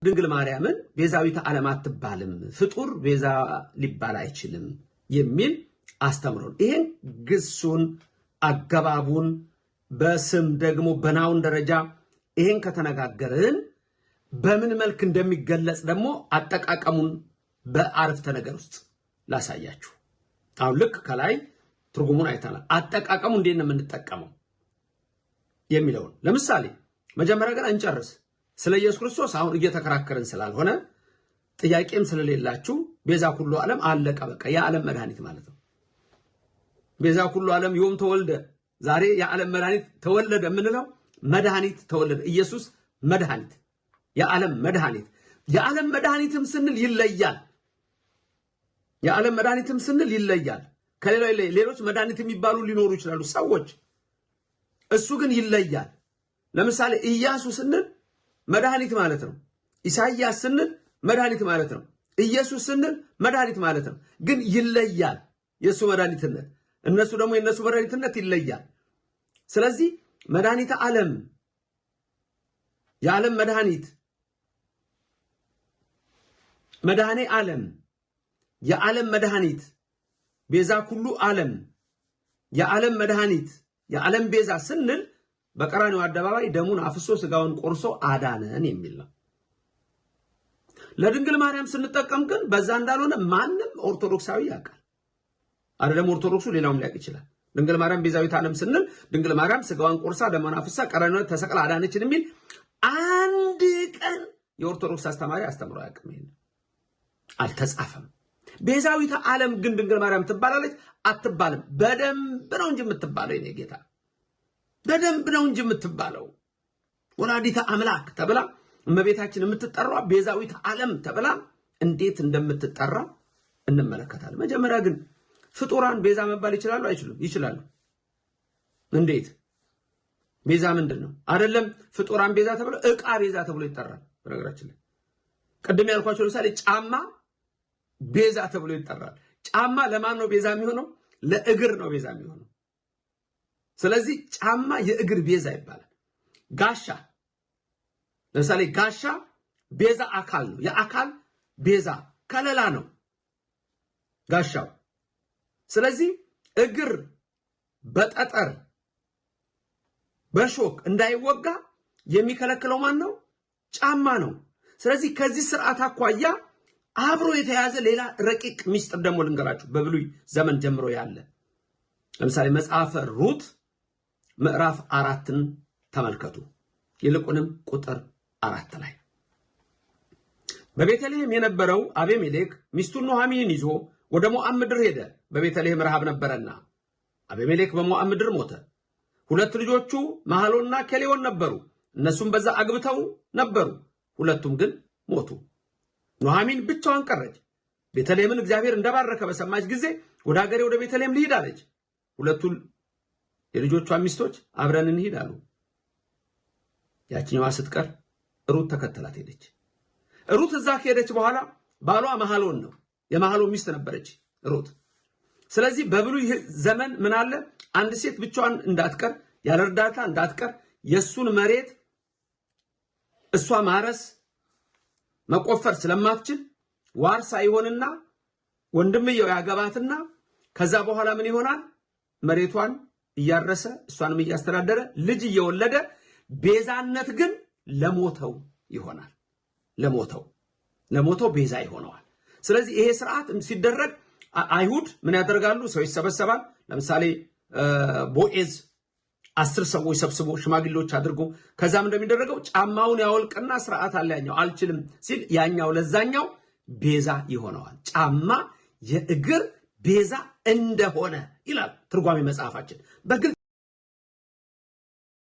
ድንግል ማርያምን ቤዛዊተ ዓለም አትባልም፣ ፍጡር ቤዛ ሊባል አይችልም የሚል አስተምሮን ይሄን ግሱን አገባቡን በስም ደግሞ በናውን ደረጃ ይሄን ከተነጋገርን በምን መልክ እንደሚገለጽ ደግሞ አጠቃቀሙን በአረፍተ ነገር ውስጥ ላሳያችሁ። አሁን ልክ ከላይ ትርጉሙን አይተናል። አጠቃቀሙ እንዴት ነው የምንጠቀመው የሚለውን ለምሳሌ መጀመሪያ ግን እንጨርስ። ስለ ኢየሱስ ክርስቶስ አሁን እየተከራከረን ስላልሆነ ጥያቄም ስለሌላችሁ ቤዛ ኩሉ ዓለም አለቀ በቃ የዓለም መድኃኒት ማለት ነው። ቤዛ ኩሉ ዓለም ዮም ተወልደ ዛሬ የዓለም መድኃኒት ተወለደ የምንለው መድኃኒት ተወለደ ኢየሱስ መድኃኒት የዓለም መድኃኒት የዓለም መድኃኒትም ስንል ይለያል። የዓለም መድኃኒትም ስንል ይለያል። ሌሎች መድኃኒት የሚባሉ ሊኖሩ ይችላሉ ሰዎች፣ እሱ ግን ይለያል። ለምሳሌ ኢያሱ ስንል መድኃኒት ማለት ነው። ኢሳይያስ ስንል መድኃኒት ማለት ነው። ኢየሱስ ስንል መድኃኒት ማለት ነው። ግን ይለያል የሱ መድኃኒትነት፣ እነሱ ደግሞ የነሱ መድኃኒትነት ይለያል። ስለዚህ መድኃኒተ ዓለም የዓለም መድኃኒት መድኃኔ ዓለም የዓለም መድኃኒት ቤዛ ኩሉ ዓለም የዓለም መድኃኒት የዓለም ቤዛ ስንል በቀራንዮ አደባባይ ደሙን አፍሶ ስጋውን ቆርሶ አዳነን የሚል ነው። ለድንግል ማርያም ስንጠቀም ግን በዛ እንዳልሆነ ማንም ኦርቶዶክሳዊ ያውቃል። አይደለም ኦርቶዶክሱ ሌላውም ሊያውቅ ይችላል። ድንግል ማርያም ቤዛዊት ዓለም ስንል ድንግል ማርያም ስጋዋን ቆርሳ ደሙን አፍሳ ቀራንዮ ተሰቅላ አዳነችን የሚል አንድ ቀን የኦርቶዶክስ አስተማሪ አስተምሮ አያውቅም። ይሄን አልተጻፈም። ቤዛዊት ዓለም ግን ድንግል ማርያም ትባላለች አትባልም? በደንብ ነው እንጂ የምትባለው የኔ ጌታ በደንብ ነው እንጂ የምትባለው። ወላዲተ አምላክ ተብላ እመቤታችን የምትጠራው ቤዛዊት ዓለም ተብላ እንዴት እንደምትጠራ እንመለከታለን። መጀመሪያ ግን ፍጡራን ቤዛ መባል ይችላሉ አይችሉም? ይችላሉ። እንዴት? ቤዛ ምንድነው? አይደለም ፍጡራን ቤዛ ተብሎ ዕቃ ቤዛ ተብሎ ይጠራል። በነገራችን ላይ ቅድም ያልኳችሁ ለምሳሌ ጫማ ቤዛ ተብሎ ይጠራል። ጫማ ለማን ነው ቤዛ የሚሆነው? ለእግር ነው ቤዛ የሚሆነው። ስለዚህ ጫማ የእግር ቤዛ ይባላል። ጋሻ ለምሳሌ ጋሻ ቤዛ አካል ነው። የአካል ቤዛ ከለላ ነው ጋሻው። ስለዚህ እግር በጠጠር በሾክ እንዳይወጋ የሚከለክለው ማን ነው? ጫማ ነው። ስለዚህ ከዚህ ስርዓት አኳያ አብሮ የተያዘ ሌላ ረቂቅ ሚስጥር ደግሞ ልንገራችሁ። በብሉይ ዘመን ጀምሮ ያለ ለምሳሌ መጽሐፈ ሩት ምዕራፍ 4ን ተመልከቱ። ይልቁንም ቁጥር 4 ላይ በቤተልሔም የነበረው አቤሜሌክ ሚስቱን ኑኃሚንን ይዞ ወደ ሞዓብ ምድር ሄደ። በቤተልሔም ረሃብ ነበረና አቤሜሌክ በሞዓብ ምድር ሞተ። 2 ልጆቹ መሐሎንና ኬሌዎን ነበሩ። እነሱም በዛ አግብተው ነበሩ። 2ቱም ግን ሞቱ። ኑኃሚን ብቻዋን ቀረች። ቤተልሔምን እግዚአብሔር እንደባረከ በሰማች ጊዜ ወደ ሀገሬ ወደ ቤተልሔም ልሂድ አለች። 2ቱ የልጆቿ ሚስቶች አብረን እንሂድ አሉ። ያችኛዋ ስትቀር ሩት ተከተላት ሄደች። ሩት እዛ ከሄደች በኋላ ባሏ መሐሎን ነው። የመሐሎን ሚስት ነበረች ሩት። ስለዚህ በብሉይ ዘመን ምን አለ? አንድ ሴት ብቻዋን እንዳትቀር ያለ እርዳታ እንዳትቀር የሱን መሬት እሷ ማረስ መቆፈር ስለማትችል ዋርሳ ይሆንና ወንድምየው ያገባትና ከዛ በኋላ ምን ይሆናል? መሬቷን እያረሰ እሷንም እያስተዳደረ ልጅ እየወለደ ቤዛነት ግን ለሞተው ይሆናል። ለሞተው ቤዛ ይሆነዋል። ስለዚህ ይሄ ስርዓት ሲደረግ አይሁድ ምን ያደርጋሉ? ሰው ይሰበሰባል። ለምሳሌ ቦዔዝ 10 ሰዎች ሰብስቦ ሽማግሌዎች አድርጎ ከዛም እንደሚደረገው ጫማውን ያወልቅና ስርዓት አለ። ያኛው አልችልም ሲል ያኛው ለዛኛው ቤዛ ይሆነዋል። ጫማ የእግር ቤዛ እንደሆነ ይላል ትርጓሜ መጽሐፋችን በግልጽ